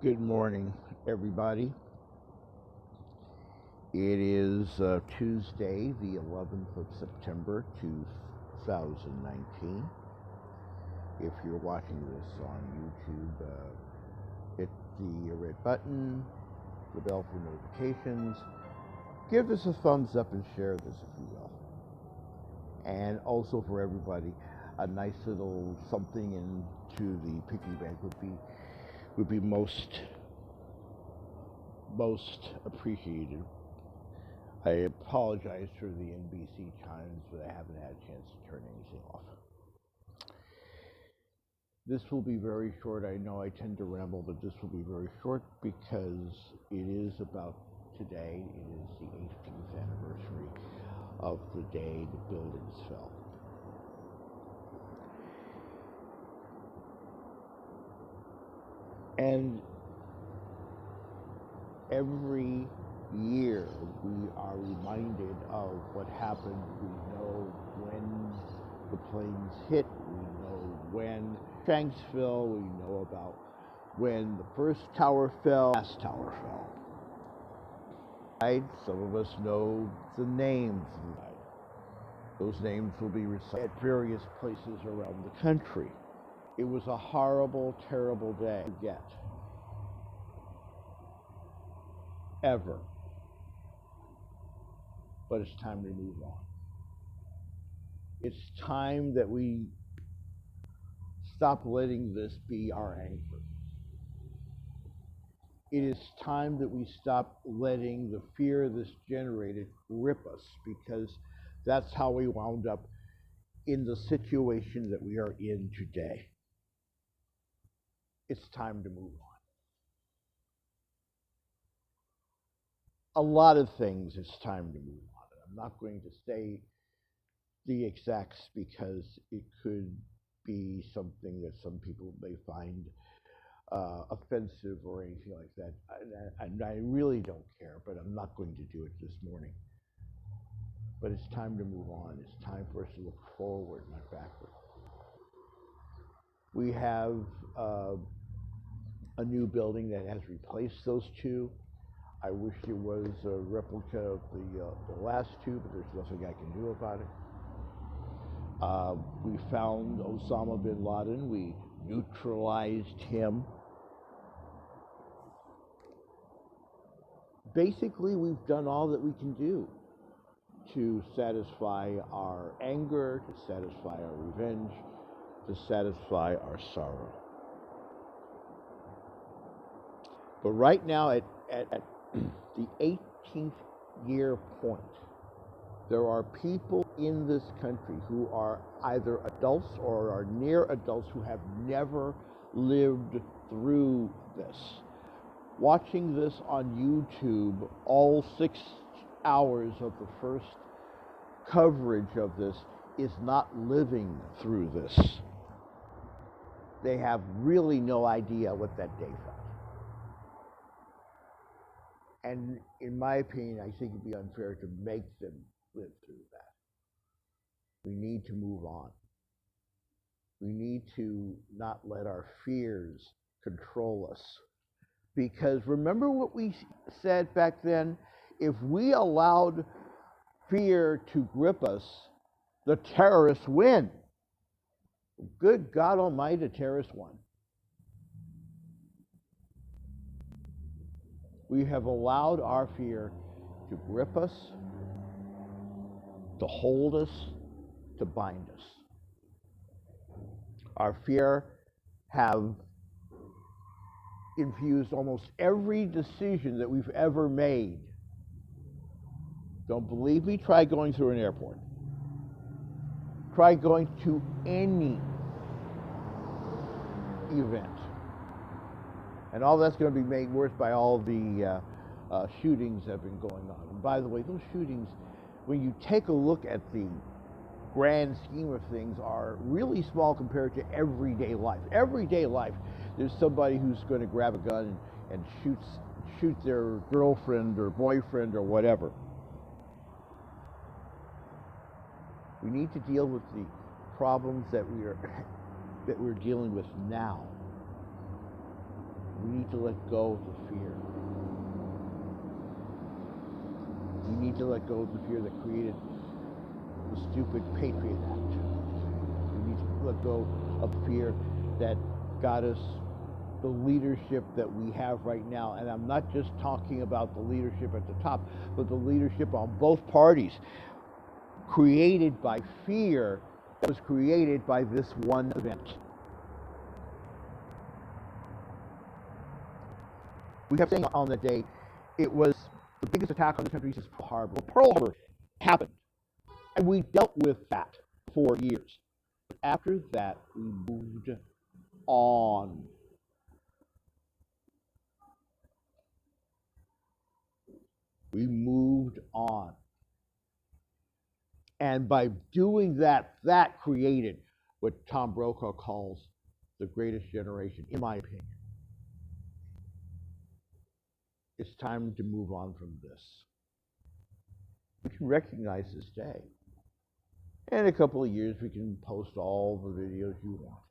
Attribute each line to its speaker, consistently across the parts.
Speaker 1: Good morning, everybody. It is Tuesday, the 11th of September, 2019. If you're watching this on YouTube, hit the red button, the bell for notifications. Give us a thumbs up and share this if you will. And also for everybody, a nice little something into the piggy bank would be most appreciated. I apologize for the NBC chimes, but I haven't had a chance to turn anything off. This will be very short. I know I tend to ramble, but this will be very short because it is about today. It is the 18th anniversary of the day the buildings fell. And every year we are reminded of what happened. We know when the planes hit, we know when Shanksville, we know about when the first tower fell, last tower fell. Some of us know the names. Those names will be recited at various places around the country. It was a horrible, terrible day to get. Ever. But it's time to move on. It's time that we stop letting this be our anchor. It is time that we stop letting the fear this generated grip us, because that's how we wound up in the situation that we are in today. It's time to move on. A lot of things it's time to move on. I'm not going to say the exacts because it could be something that some people may find offensive or anything like that. And I really don't care, but I'm not going to do it this morning. But it's time to move on. It's time for us to look forward, not backward. We have a new building that has replaced those two. I wish it was a replica of the last two, but there's nothing I can do about it. We found Osama bin Laden. We neutralized him. Basically, we've done all that we can do to satisfy our anger, to satisfy our revenge, to satisfy our sorrow. But right now, at the 18th year point, there are people in this country who are either adults or are near adults who have never lived through this. Watching this on YouTube, all 6 hours of the first coverage of this is not living through this. They have really no idea what that day felt. And in my opinion, I think it'd be unfair to make them live through that. We need to move on. We need to not let our fears control us. Because remember what we said back then? If we allowed fear to grip us, the terrorists win. Good God Almighty, the terrorists won. We have allowed our fear to grip us, to hold us, to bind us. Our fear have infused almost every decision that we've ever made. Don't believe me? Try going through an airport. Try going to any event. And all that's going to be made worse by all the shootings that have been going on. And by the way, those shootings, when you take a look at the grand scheme of things, are really small compared to everyday life. Everyday life, there's somebody who's going to grab a gun and shoot their girlfriend or boyfriend or whatever. We need to deal with the problems that we're dealing with now. We need to let go of the fear. We need to let go of the fear that created the stupid Patriot Act. We need to let go of fear that got us the leadership that we have right now. And I'm not just talking about the leadership at the top, but the leadership on both parties, created by fear that was created by this one event. We kept saying on that day, it was the biggest attack on the country since Pearl Harbor. Well, Pearl Harbor happened, and we dealt with that for years. But after that, we moved on. We moved on. And by doing that, that created what Tom Brokaw calls the greatest generation, in my opinion. It's time to move on from this. We can recognize this day. In a couple of years, we can post all the videos you want.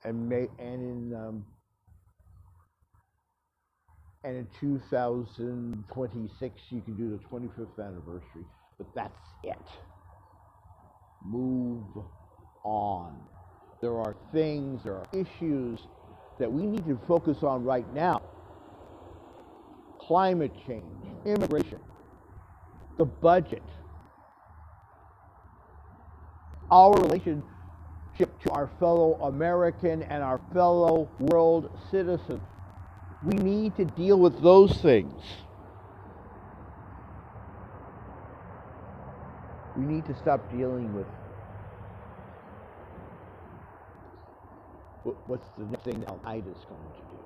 Speaker 1: And in 2026, you can do the 25th anniversary. But that's it. Move on. There are things, there are issues that we need to focus on right now. Climate change, immigration, the budget, our relationship to our fellow American and our fellow world citizens. We need to deal with those things. We need to stop dealing with what's the next thing Al-Qaeda is going to do.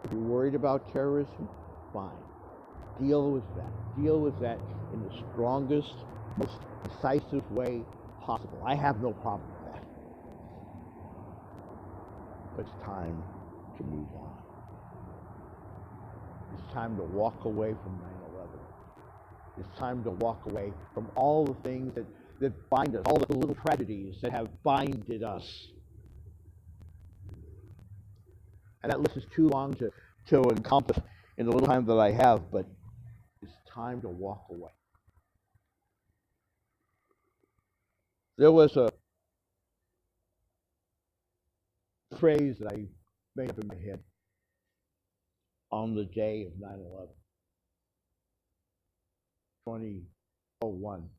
Speaker 1: If you're worried about terrorism, fine. Deal with that. Deal with that in the strongest, most decisive way possible. I have no problem with that. But it's time to move on. It's time to walk away from 9/11. It's time to walk away from all the things that bind us, all the little tragedies that have binded us. And that list is too long to encompass in the little time that I have, but it's time to walk away. There was a phrase that I made up in my head on the day of 9/11, 2001.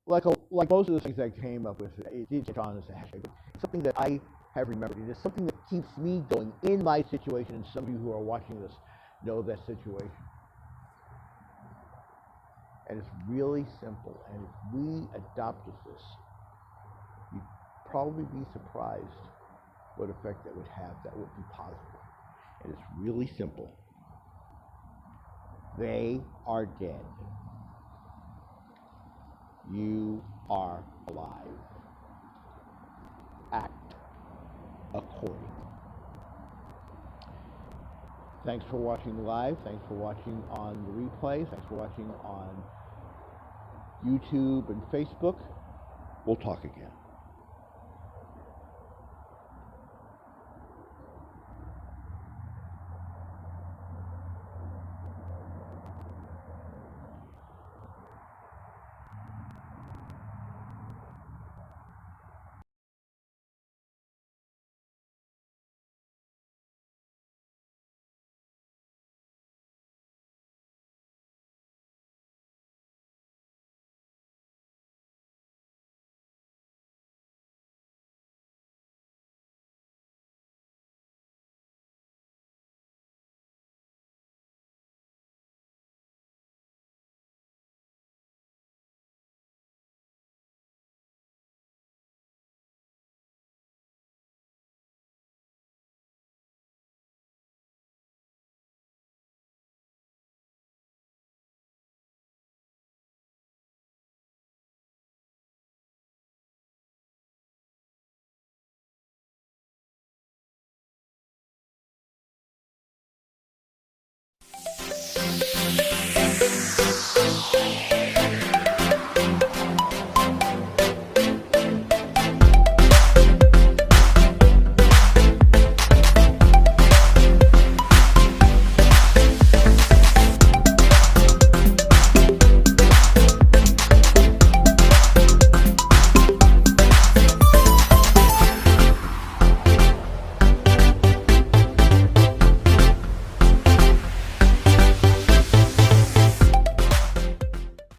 Speaker 1: Like most of the things I came up with, it did get on as a hashtag, but something that I have remembered. It is something that keeps me going in my situation, and some of you who are watching this know that situation. And it's really simple, and if we adopted this, you'd probably be surprised what effect that would have that would be positive. And it's really simple. They are dead. You are alive. Act accordingly. Thanks for watching live. Thanks for watching on the replay. Thanks for watching on YouTube and Facebook. We'll talk again.